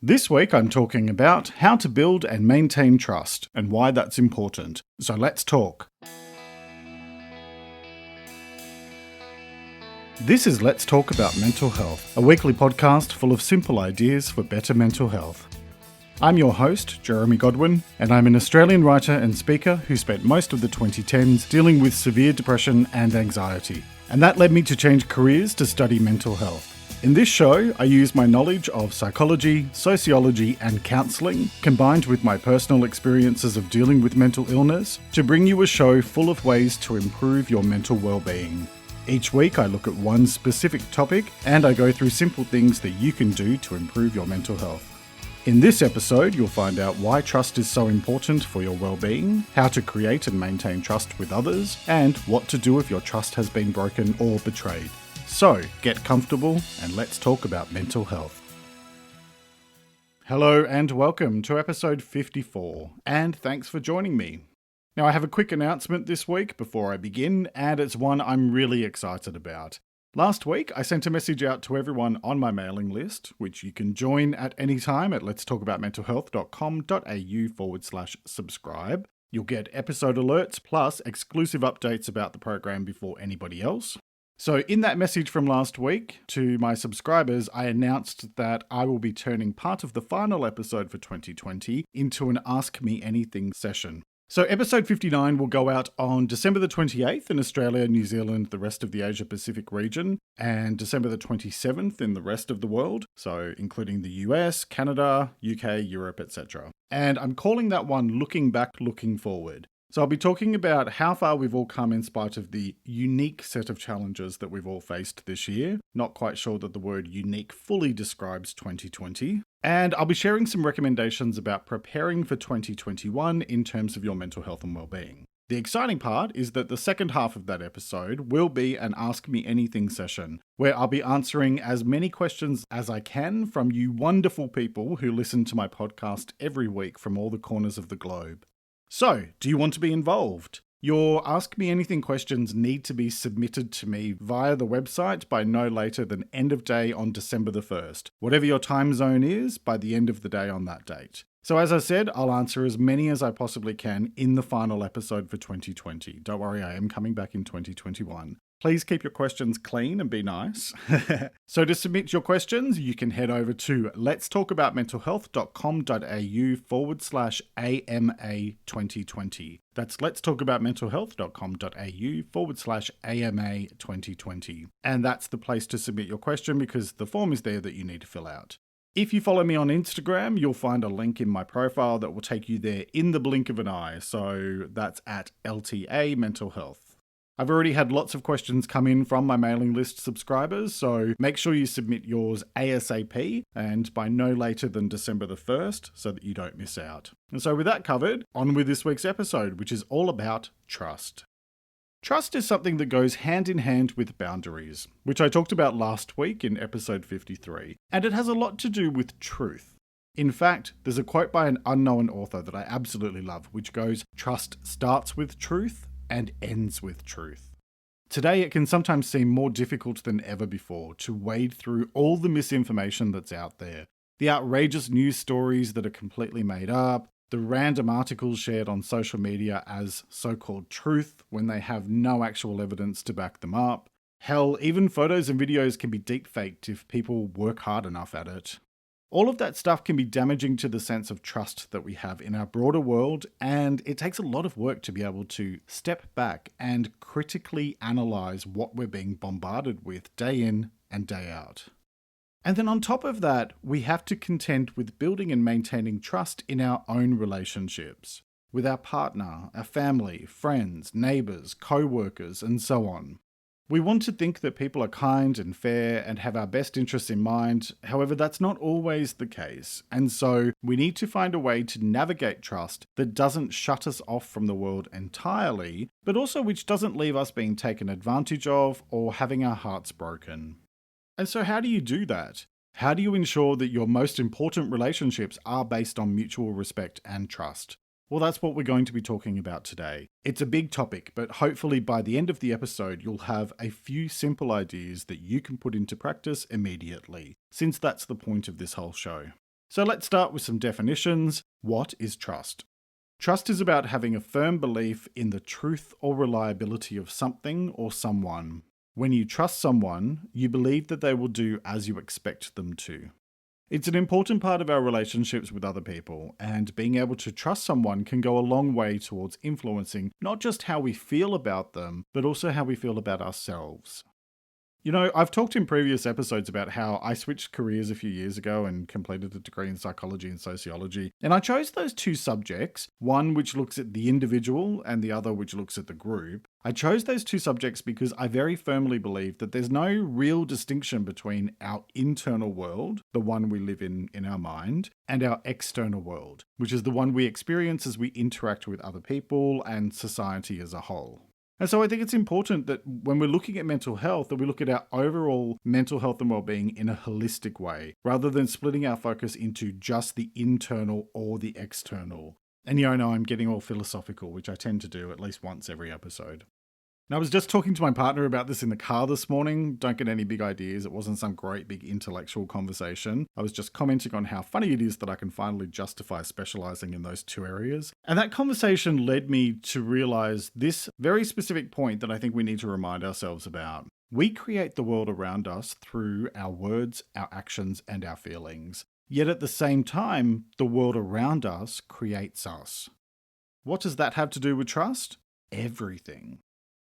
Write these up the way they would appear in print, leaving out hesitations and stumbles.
This week I'm talking about how to build and maintain trust and why that's important. So let's talk. This is Let's Talk About Mental Health, a weekly podcast full of simple ideas for better mental health. I'm your host, Jeremy Godwin, and I'm an Australian writer and speaker who spent most of the 2010s dealing with severe depression and anxiety. And that led me to change careers to study mental health. In this show, I use my knowledge of psychology, sociology, and counselling, combined with my personal experiences of dealing with mental illness, to bring you a show full of ways to improve your mental well-being. Each week, I look at one specific topic, and I go through simple things that you can do to improve your mental health. In this episode, you'll find out why trust is so important for your well-being, how to create and maintain trust with others, and what to do if your trust has been broken or betrayed. So, get comfortable and let's talk about mental health. Hello and welcome to episode 54, and thanks for joining me. Now, I have a quick announcement this week before I begin, and it's one I'm really excited about. Last week, I sent a message out to everyone on my mailing list, which you can join at any time at letstalkaboutmentalhealth.com.au/subscribe. You'll get episode alerts plus exclusive updates about the program before anybody else. So in that message from last week to my subscribers, I announced that I will be turning part of the final episode for 2020 into an Ask Me Anything session. So episode 59 will go out on December the 28th in Australia, New Zealand, the rest of the Asia Pacific region, and December the 27th in the rest of the world, so including the US, Canada, UK, Europe, etc. And I'm calling that one Looking Back, Looking Forward. So I'll be talking about how far we've all come in spite of the unique set of challenges that we've all faced this year. Not quite sure that the word unique fully describes 2020. And I'll be sharing some recommendations about preparing for 2021 in terms of your mental health and well-being. The exciting part is that the second half of that episode will be an Ask Me Anything session, where I'll be answering as many questions as I can from you wonderful people who listen to my podcast every week from all the corners of the globe. So, do you want to be involved? Your Ask Me Anything questions need to be submitted to me via the website by no later than end of day on December the 1st. Whatever your time zone is, by the end of the day on that date. So as I said, I'll answer as many as I possibly can in the final episode for 2020. Don't worry, I am coming back in 2021. Please keep your questions clean and be nice. So to submit your questions, you can head over to letstalkaboutmentalhealth.com.au/AMA2020. That's letstalkaboutmentalhealth.com.au/AMA2020. And that's the place to submit your question because the form is there that you need to fill out. If you follow me on Instagram, you'll find a link in my profile that will take you there in the blink of an eye. So that's at LTA Mental Health. I've already had lots of questions come in from my mailing list subscribers, so make sure you submit yours ASAP and by no later than December the 1st so that you don't miss out. And so with that covered, on with this week's episode, which is all about trust. Trust is something that goes hand in hand with boundaries, which I talked about last week in episode 53, and it has a lot to do with truth. In fact, there's a quote by an unknown author that I absolutely love, which goes, "Trust starts with truth and ends with truth." Today, it can sometimes seem more difficult than ever before to wade through all the misinformation that's out there. The outrageous news stories that are completely made up, the random articles shared on social media as so-called truth when they have no actual evidence to back them up. Hell, even photos and videos can be deepfaked if people work hard enough at it. All of that stuff can be damaging to the sense of trust that we have in our broader world, and it takes a lot of work to be able to step back and critically analyze what we're being bombarded with day in and day out. And then on top of that, we have to contend with building and maintaining trust in our own relationships, with our partner, our family, friends, neighbours, co-workers, and so on. We want to think that people are kind and fair and have our best interests in mind. However, that's not always the case. And so we need to find a way to navigate trust that doesn't shut us off from the world entirely, but also which doesn't leave us being taken advantage of or having our hearts broken. And so how do you do that? How do you ensure that your most important relationships are based on mutual respect and trust? Well, that's what we're going to be talking about today. It's a big topic, but hopefully by the end of the episode, you'll have a few simple ideas that you can put into practice immediately, since that's the point of this whole show. So let's start with some definitions. What is trust? Trust is about having a firm belief in the truth or reliability of something or someone. When you trust someone, you believe that they will do as you expect them to. It's an important part of our relationships with other people, and being able to trust someone can go a long way towards influencing not just how we feel about them, but also how we feel about ourselves. You know, I've talked in previous episodes about how I switched careers a few years ago and completed a degree in psychology and sociology. And I chose those two subjects, one which looks at the individual and the other which looks at the group. I chose those two subjects because I very firmly believe that there's no real distinction between our internal world, the one we live in our mind, and our external world, which is the one we experience as we interact with other people and society as a whole. And so I think it's important that when we're looking at mental health, that we look at our overall mental health and well-being in a holistic way, rather than splitting our focus into just the internal or the external. And you know, I'm getting all philosophical, which I tend to do at least once every episode. Now, I was just talking to my partner about this in the car this morning. Don't get any big ideas. It wasn't some great big intellectual conversation. I was just commenting on how funny it is that I can finally justify specializing in those two areas. And that conversation led me to realize this very specific point that I think we need to remind ourselves about. We create the world around us through our words, our actions, and our feelings. Yet at the same time, the world around us creates us. What does that have to do with trust? Everything.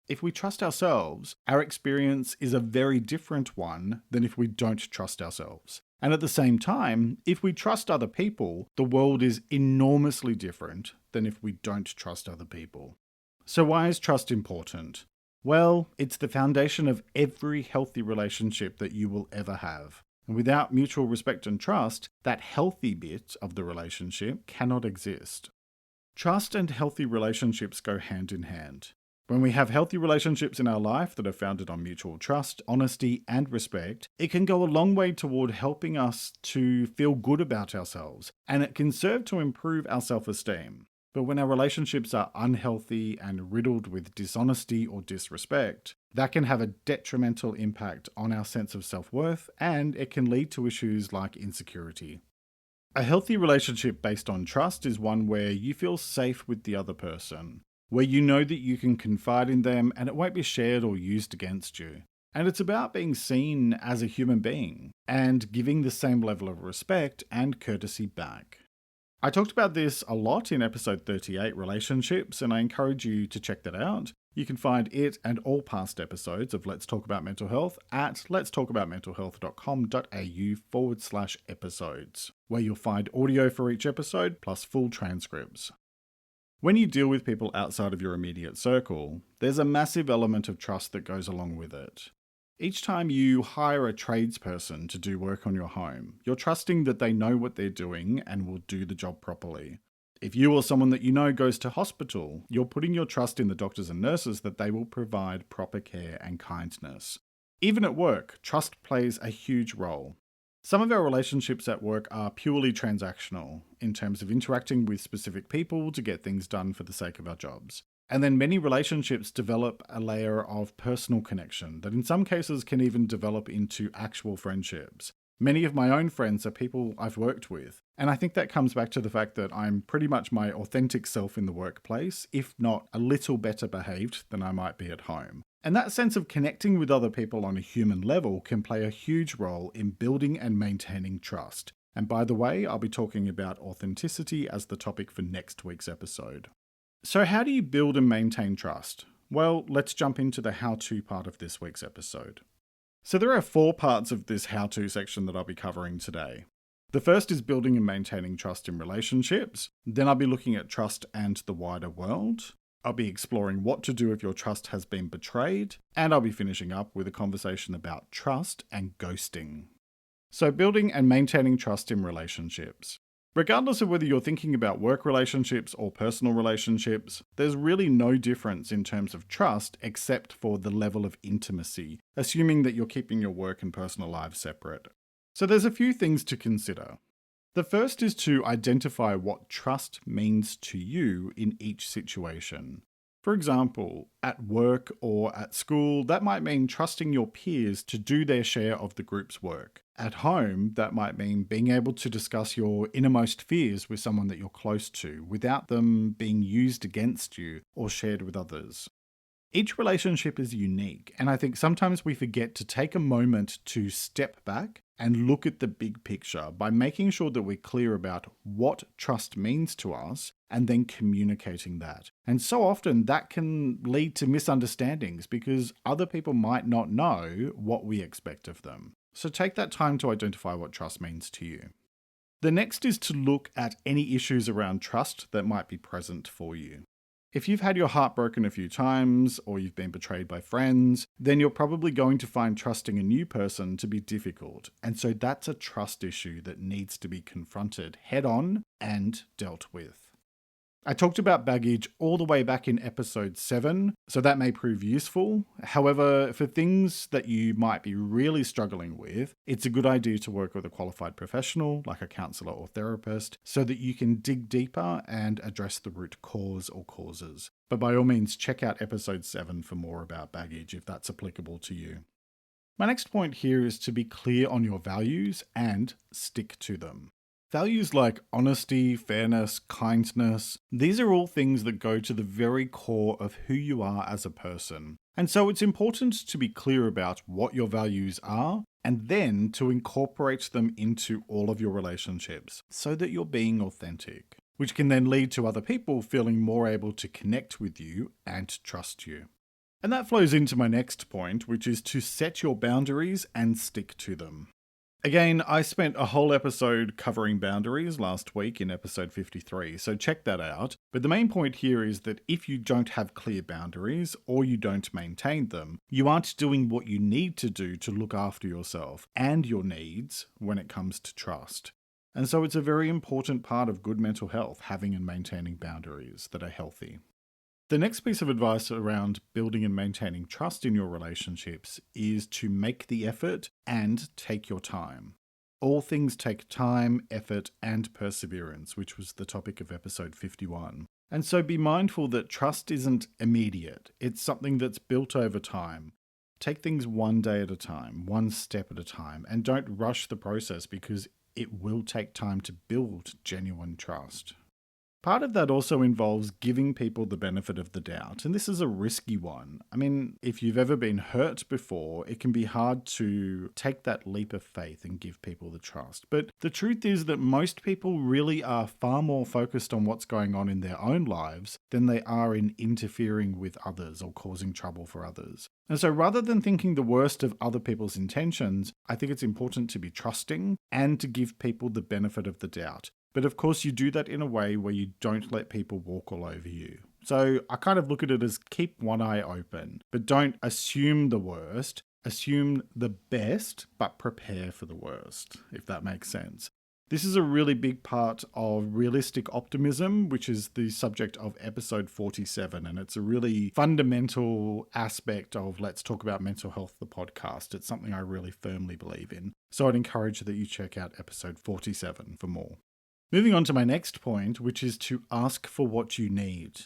If we trust ourselves, our experience is a very different one than if we don't trust ourselves. And at the same time, if we trust other people, the world is enormously different than if we don't trust other people. So why is trust important? Well, it's the foundation of every healthy relationship that you will ever have. And without mutual respect and trust, that healthy bit of the relationship cannot exist. Trust and healthy relationships go hand in hand. When we have healthy relationships in our life that are founded on mutual trust, honesty, and respect, it can go a long way toward helping us to feel good about ourselves, and it can serve to improve our self-esteem. But when our relationships are unhealthy and riddled with dishonesty or disrespect, that can have a detrimental impact on our sense of self-worth, and it can lead to issues like insecurity. A healthy relationship based on trust is one where you feel safe with the other person, where you know that you can confide in them and it won't be shared or used against you. And it's about being seen as a human being and giving the same level of respect and courtesy back. I talked about this a lot in episode 38, Relationships, and I encourage you to check that out. You can find it and all past episodes of Let's Talk About Mental Health at letstalkaboutmentalhealth.com.au/episodes, where you'll find audio for each episode plus full transcripts. When you deal with people outside of your immediate circle, there's a massive element of trust that goes along with it. Each time you hire a tradesperson to do work on your home, you're trusting that they know what they're doing and will do the job properly. If you or someone that you know goes to hospital, you're putting your trust in the doctors and nurses that they will provide proper care and kindness. Even at work, trust plays a huge role. Some of our relationships at work are purely transactional, in terms of interacting with specific people to get things done for the sake of our jobs. And then many relationships develop a layer of personal connection that in some cases can even develop into actual friendships. Many of my own friends are people I've worked with, and I think that comes back to the fact that I'm pretty much my authentic self in the workplace, if not a little better behaved than I might be at home. And that sense of connecting with other people on a human level can play a huge role in building and maintaining trust. And by the way, I'll be talking about authenticity as the topic for next week's episode. So how do you build and maintain trust? Well, let's jump into the how-to part of this week's episode. So there are 4 parts of this how-to section that I'll be covering today. The first is building and maintaining trust in relationships. Then I'll be looking at trust and the wider world. I'll be exploring what to do if your trust has been betrayed, and I'll be finishing up with a conversation about trust and ghosting. So building and maintaining trust in relationships. Regardless of whether you're thinking about work relationships or personal relationships, there's really no difference in terms of trust except for the level of intimacy, assuming that you're keeping your work and personal lives separate. So there's a few things to consider. The first is to identify what trust means to you in each situation. For example, at work or at school, that might mean trusting your peers to do their share of the group's work. At home, that might mean being able to discuss your innermost fears with someone that you're close to without them being used against you or shared with others. Each relationship is unique, and I think sometimes we forget to take a moment to step back and look at the big picture by making sure that we're clear about what trust means to us and then communicating that. And so often that can lead to misunderstandings because other people might not know what we expect of them. So take that time to identify what trust means to you. The next is to look at any issues around trust that might be present for you. If you've had your heart broken a few times or you've been betrayed by friends, then you're probably going to find trusting a new person to be difficult. And so that's a trust issue that needs to be confronted head on and dealt with. I talked about baggage all the way back in episode 7, so that may prove useful. However, for things that you might be really struggling with, it's a good idea to work with a qualified professional, like a counselor or therapist, so that you can dig deeper and address the root cause or causes. But by all means, check out episode 7 for more about baggage if that's applicable to you. My next point here is to be clear on your values and stick to them. Values like honesty, fairness, kindness, these are all things that go to the very core of who you are as a person. And so it's important to be clear about what your values are and then to incorporate them into all of your relationships so that you're being authentic, which can then lead to other people feeling more able to connect with you and trust you. And that flows into my next point, which is to set your boundaries and stick to them. Again, I spent a whole episode covering boundaries last week in episode 53, so check that out. But the main point here is that if you don't have clear boundaries or you don't maintain them, you aren't doing what you need to do to look after yourself and your needs when it comes to trust. And so it's a very important part of good mental health, having and maintaining boundaries that are healthy. The next piece of advice around building and maintaining trust in your relationships is to make the effort and take your time. All things take time, effort, and perseverance, which was the topic of episode 51. And so be mindful that trust isn't immediate. It's something that's built over time. Take things one day at a time, one step at a time, and don't rush the process because it will take time to build genuine trust. Part of that also involves giving people the benefit of the doubt, and this is a risky one. I mean, if you've ever been hurt before, it can be hard to take that leap of faith and give people the trust. But the truth is that most people really are far more focused on what's going on in their own lives than they are in interfering with others or causing trouble for others. And so rather than thinking the worst of other people's intentions, I think it's important to be trusting and to give people the benefit of the doubt. But of course, you do that in a way where you don't let people walk all over you. So I kind of look at it as keep one eye open, but don't assume the worst. Assume the best, but prepare for the worst, if that makes sense. This is a really big part of realistic optimism, which is the subject of episode 47. And it's a really fundamental aspect of Let's Talk About Mental Health, the podcast. It's something I really firmly believe in. So I'd encourage that you check out episode 47 for more. Moving on to my next point, which is to ask for what you need.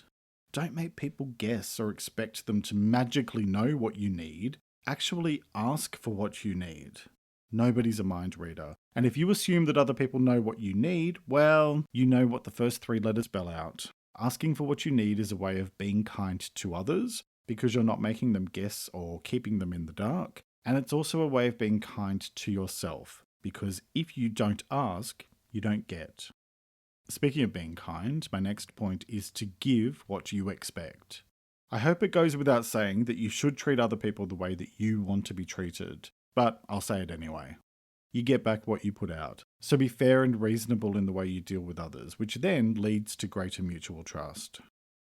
Don't make people guess or expect them to magically know what you need. Actually ask for what you need. Nobody's a mind reader. And if you assume that other people know what you need, well, you know what the first 3 letters spell out. Asking for what you need is a way of being kind to others because you're not making them guess or keeping them in the dark. And it's also a way of being kind to yourself because if you don't ask, you don't get. Speaking of being kind, my next point is to give what you expect. I hope it goes without saying that you should treat other people the way that you want to be treated, but I'll say it anyway. You get back what you put out. So be fair and reasonable in the way you deal with others, which then leads to greater mutual trust.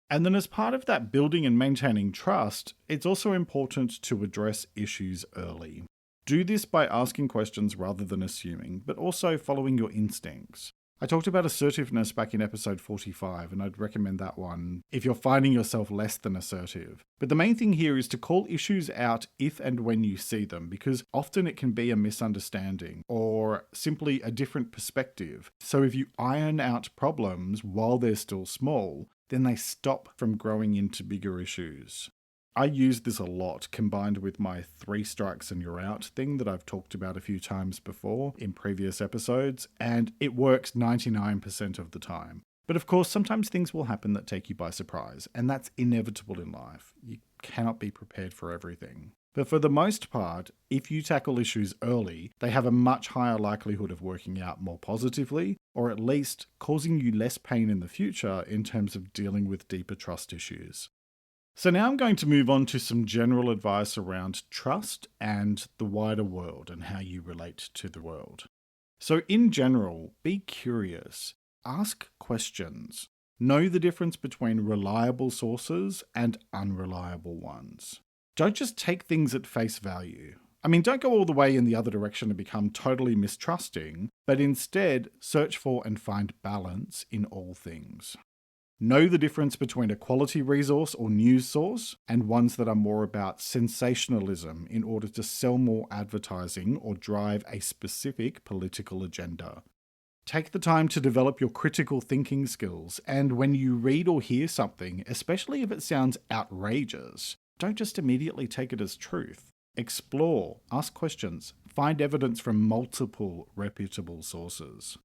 And then as part of that building and maintaining trust, it's also important to address issues early. Do this by asking questions rather than assuming, but also following your instincts. I talked about assertiveness back in episode 45, and I'd recommend that one if you're finding yourself less than assertive. But the main thing here is to call issues out if and when you see them, because often it can be a misunderstanding or simply a different perspective. So if you iron out problems while they're still small, then they stop from growing into bigger issues. I use this a lot combined with my 3 strikes and you're out thing that I've talked about a few times before in previous episodes, and it works 99% of the time. But of course, sometimes things will happen that take you by surprise, and that's inevitable in life. You cannot be prepared for everything. But for the most part, if you tackle issues early, they have a much higher likelihood of working out more positively, or at least causing you less pain in the future in terms of dealing with deeper trust issues. So now I'm going to move on to some general advice around trust and the wider world and how you relate to the world. So in general, be curious, ask questions, know the difference between reliable sources and unreliable ones. Don't just take things at face value. I mean, don't go all the way in the other direction and become totally mistrusting, but instead search for and find balance in all things. Know the difference between a quality resource or news source and ones that are more about sensationalism in order to sell more advertising or drive a specific political agenda. Take the time to develop your critical thinking skills, and when you read or hear something, especially if it sounds outrageous, don't just immediately take it as truth. Explore, ask questions, find evidence from multiple reputable sources.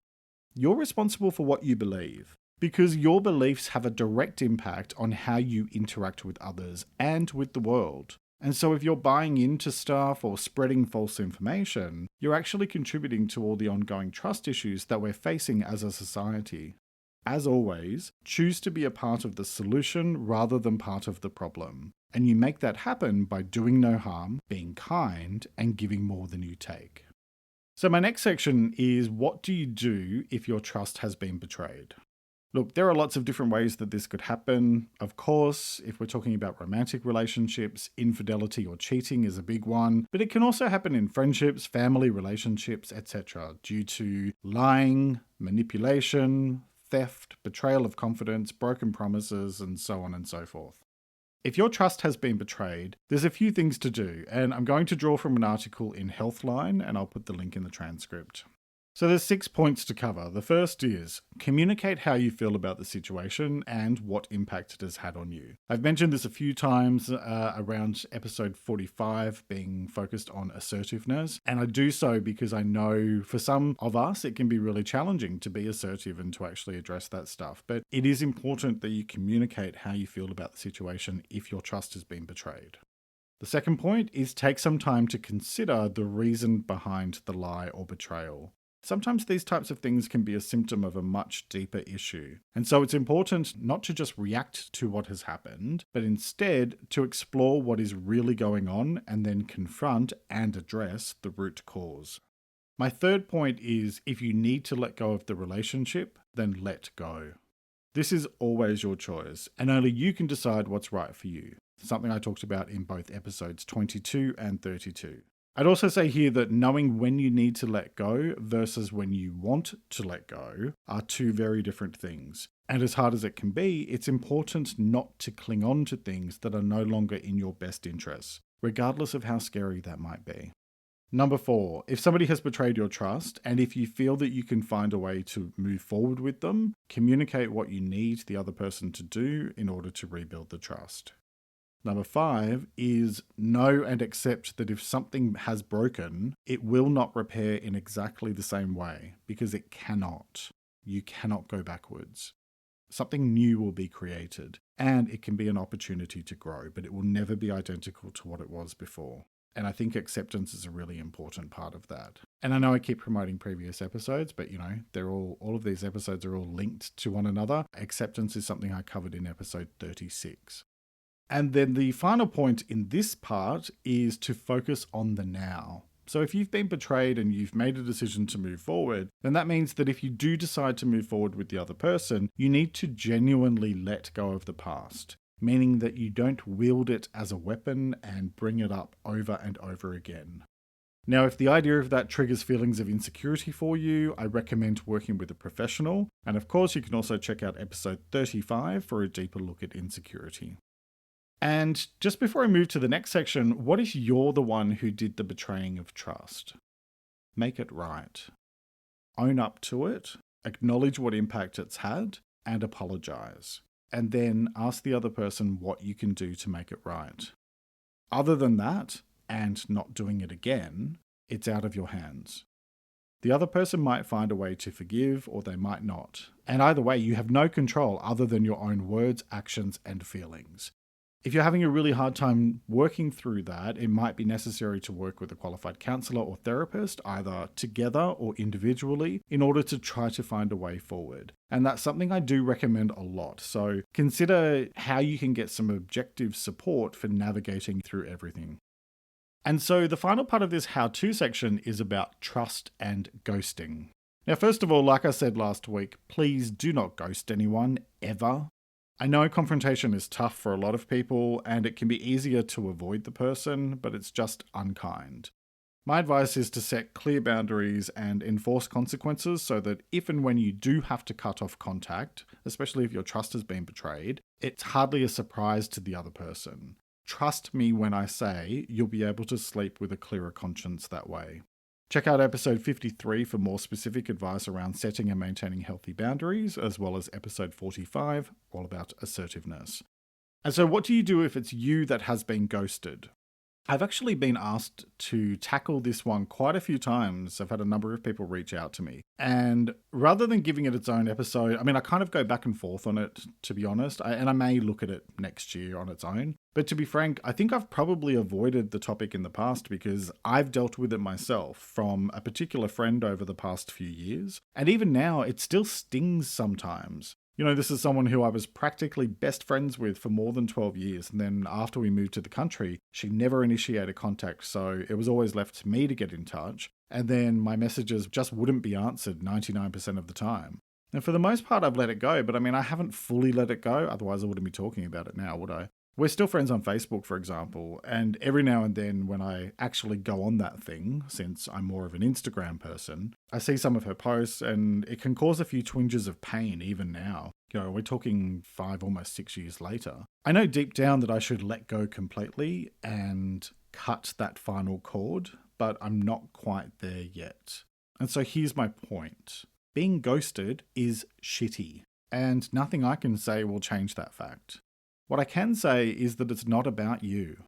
You're responsible for what you believe, because your beliefs have a direct impact on how you interact with others and with the world. And so if you're buying into stuff or spreading false information, you're actually contributing to all the ongoing trust issues that we're facing as a society. As always, choose to be a part of the solution rather than part of the problem. And you make that happen by doing no harm, being kind, and giving more than you take. So my next section is, what do you do if your trust has been betrayed? Look, there are lots of different ways that this could happen. Of course, if we're talking about romantic relationships, infidelity or cheating is a big one, but it can also happen in friendships, family relationships, etc., due to lying, manipulation, theft, betrayal of confidence, broken promises, and so on and so forth. If your trust has been betrayed, there's a few things to do, and I'm going to draw from an article in Healthline, and I'll put the link in the transcript. So there's 6 points to cover. The first is communicate how you feel about the situation and what impact it has had on you. I've mentioned this a few times around episode 45 being focused on assertiveness, and I do so because I know for some of us it can be really challenging to be assertive and to actually address that stuff. But it is important that you communicate how you feel about the situation if your trust has been betrayed. The second point is take some time to consider the reason behind the lie or betrayal. Sometimes these types of things can be a symptom of a much deeper issue. And so it's important not to just react to what has happened, but instead to explore what is really going on and then confront and address the root cause. My third point is, if you need to let go of the relationship, then let go. This is always your choice, and only you can decide what's right for you. Something I talked about in both episodes 22 and 32. I'd also say here that knowing when you need to let go versus when you want to let go are two very different things. And as hard as it can be, it's important not to cling on to things that are no longer in your best interests, regardless of how scary that might be. Number 4, if somebody has betrayed your trust, and if you feel that you can find a way to move forward with them, communicate what you need the other person to do in order to rebuild the trust. Number 5 is know and accept that if something has broken, it will not repair in exactly the same way, because it cannot. You cannot go backwards. Something new will be created, and it can be an opportunity to grow, but it will never be identical to what it was before. And I think acceptance is a really important part of that. And I know I keep promoting previous episodes, but they're all of these episodes are all linked to one another. Acceptance is something I covered in episode 36. And then the final point in this part is to focus on the now. So if you've been betrayed and you've made a decision to move forward, then that means that if you do decide to move forward with the other person, you need to genuinely let go of the past, meaning that you don't wield it as a weapon and bring it up over and over again. Now, if the idea of that triggers feelings of insecurity for you, I recommend working with a professional. And of course, you can also check out episode 35 for a deeper look at insecurity. And just before I move to the next section, what if you're the one who did the betraying of trust? Make it right. Own up to it, acknowledge what impact it's had, and apologize. And then ask the other person what you can do to make it right. Other than that, and not doing it again, it's out of your hands. The other person might find a way to forgive, or they might not. And either way, you have no control other than your own words, actions, and feelings. If you're having a really hard time working through that, it might be necessary to work with a qualified counsellor or therapist, either together or individually, in order to try to find a way forward. And that's something I do recommend a lot. So consider how you can get some objective support for navigating through everything. And so the final part of this how-to section is about trust and ghosting. Now, first of all, like I said last week, please do not ghost anyone, ever. I know confrontation is tough for a lot of people, and it can be easier to avoid the person, but it's just unkind. My advice is to set clear boundaries and enforce consequences so that if and when you do have to cut off contact, especially if your trust has been betrayed, it's hardly a surprise to the other person. Trust me when I say you'll be able to sleep with a clearer conscience that way. Check out episode 53 for more specific advice around setting and maintaining healthy boundaries, as well as episode 45, all about assertiveness. And so what do you do if it's you that has been ghosted? I've actually been asked to tackle this one quite a few times. I've had a number of people reach out to me. And rather than giving it its own episode, I kind of go back and forth on it, to be honest. And I may look at it next year on its own. But to be frank, I think I've probably avoided the topic in the past because I've dealt with it myself from a particular friend over the past few years. And even now, it still stings sometimes. This is someone who I was practically best friends with for more than 12 years. And then after we moved to the country, she never initiated contact. So it was always left to me to get in touch. And then my messages just wouldn't be answered 99% of the time. And for the most part, I've let it go. But I haven't fully let it go. Otherwise, I wouldn't be talking about it now, would I? We're still friends on Facebook, for example, and every now and then when I actually go on that thing, since I'm more of an Instagram person, I see some of her posts and it can cause a few twinges of pain even now. We're talking 5, almost 6 years later. I know deep down that I should let go completely and cut that final cord, but I'm not quite there yet. And so here's my point. Being ghosted is shitty, and nothing I can say will change that fact. What I can say is that it's not about you.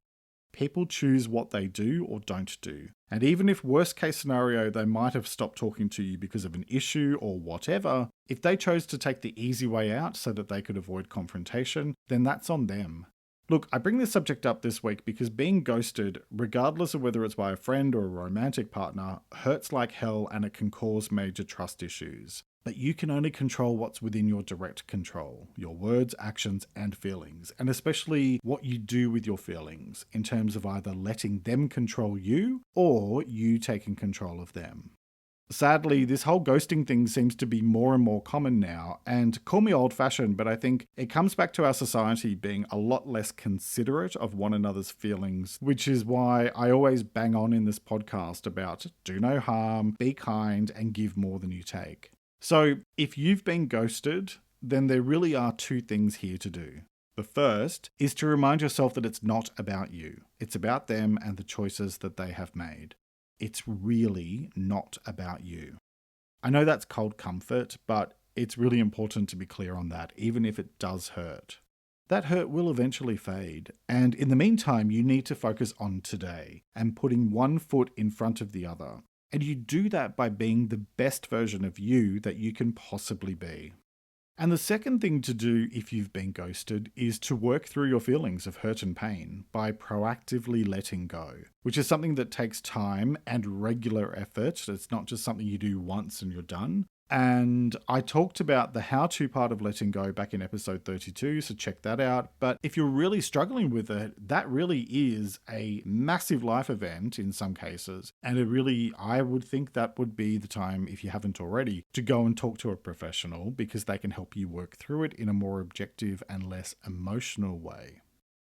People choose what they do or don't do. And even if worst case scenario, they might have stopped talking to you because of an issue or whatever, if they chose to take the easy way out so that they could avoid confrontation, then that's on them. Look, I bring this subject up this week because being ghosted, regardless of whether it's by a friend or a romantic partner, hurts like hell and it can cause major trust issues. But you can only control what's within your direct control, your words, actions, and feelings, and especially what you do with your feelings in terms of either letting them control you or you taking control of them. Sadly, this whole ghosting thing seems to be more and more common now, and call me old-fashioned, but I think it comes back to our society being a lot less considerate of one another's feelings, which is why I always bang on in this podcast about do no harm, be kind, and give more than you take. So, if you've been ghosted, then there really are 2 things here to do. The first is to remind yourself that it's not about you. It's about them and the choices that they have made. It's really not about you. I know that's cold comfort, but it's really important to be clear on that, even if it does hurt. That hurt will eventually fade, and in the meantime, you need to focus on today and putting one foot in front of the other. And you do that by being the best version of you that you can possibly be. And the second thing to do if you've been ghosted is to work through your feelings of hurt and pain by proactively letting go, which is something that takes time and regular effort. It's not just something you do once and you're done. And I talked about the how-to part of letting go back in episode 32, so check that out. But if you're really struggling with it, that really is a massive life event in some cases. And I would think that would be the time, if you haven't already, to go and talk to a professional because they can help you work through it in a more objective and less emotional way.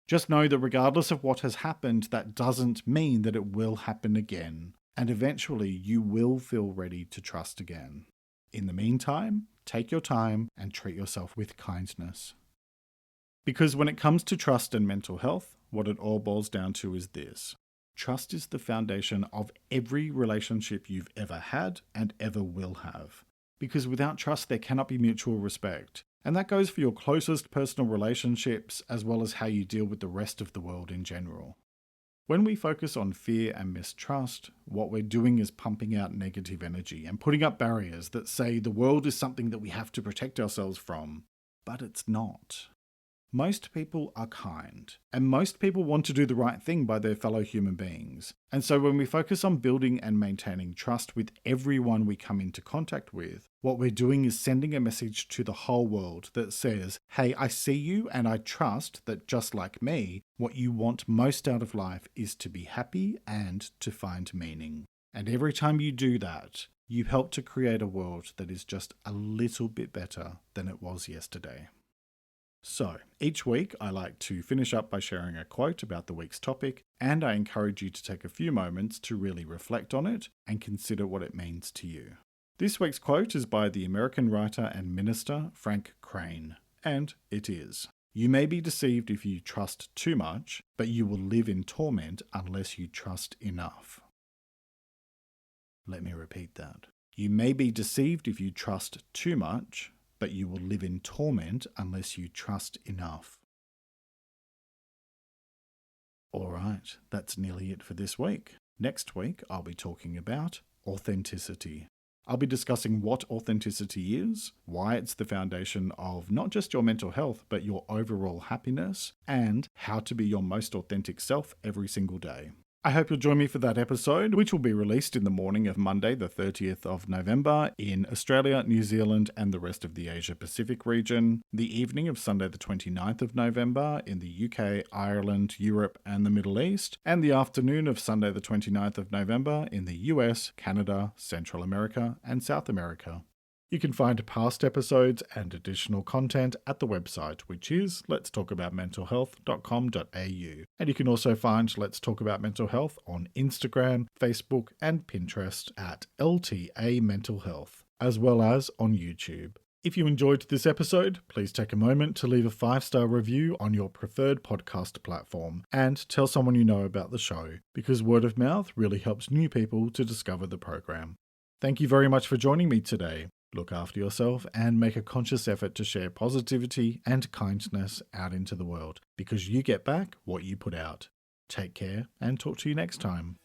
Just know that regardless of what has happened, that doesn't mean that it will happen again. And eventually you will feel ready to trust again. In the meantime, take your time and treat yourself with kindness. Because when it comes to trust and mental health, what it all boils down to is this. Trust is the foundation of every relationship you've ever had and ever will have. Because without trust, there cannot be mutual respect. And that goes for your closest personal relationships as well as how you deal with the rest of the world in general. When we focus on fear and mistrust, what we're doing is pumping out negative energy and putting up barriers that say the world is something that we have to protect ourselves from. But it's not. Most people are kind, and most people want to do the right thing by their fellow human beings. And so when we focus on building and maintaining trust with everyone we come into contact with, what we're doing is sending a message to the whole world that says, hey, I see you and I trust that just like me, what you want most out of life is to be happy and to find meaning. And every time you do that, you help to create a world that is just a little bit better than it was yesterday. So, each week I like to finish up by sharing a quote about the week's topic, and I encourage you to take a few moments to really reflect on it and consider what it means to you. This week's quote is by the American writer and minister Frank Crane, and it is, "You may be deceived if you trust too much, but you will live in torment unless you trust enough." Let me repeat that. You may be deceived if you trust too much, but you will live in torment unless you trust enough. Alright, that's nearly it for this week. Next week, I'll be talking about authenticity. I'll be discussing what authenticity is, why it's the foundation of not just your mental health, but your overall happiness, and how to be your most authentic self every single day. I hope you'll join me for that episode, which will be released in the morning of Monday, the 30th of November in Australia, New Zealand, and the rest of the Asia Pacific region, the evening of Sunday, the 29th of November in the UK, Ireland, Europe, and the Middle East, and the afternoon of Sunday, the 29th of November in the US, Canada, Central America, and South America. You can find past episodes and additional content at the website, which is letstalkaboutmentalhealth.com.au. And you can also find Let's Talk About Mental Health on Instagram, Facebook, and Pinterest at LTA Mental Health, as well as on YouTube. If you enjoyed this episode, please take a moment to leave a 5-star review on your preferred podcast platform and tell someone you know about the show, because word of mouth really helps new people to discover the program. Thank you very much for joining me today. Look after yourself and make a conscious effort to share positivity and kindness out into the world, because you get back what you put out. Take care and talk to you next time.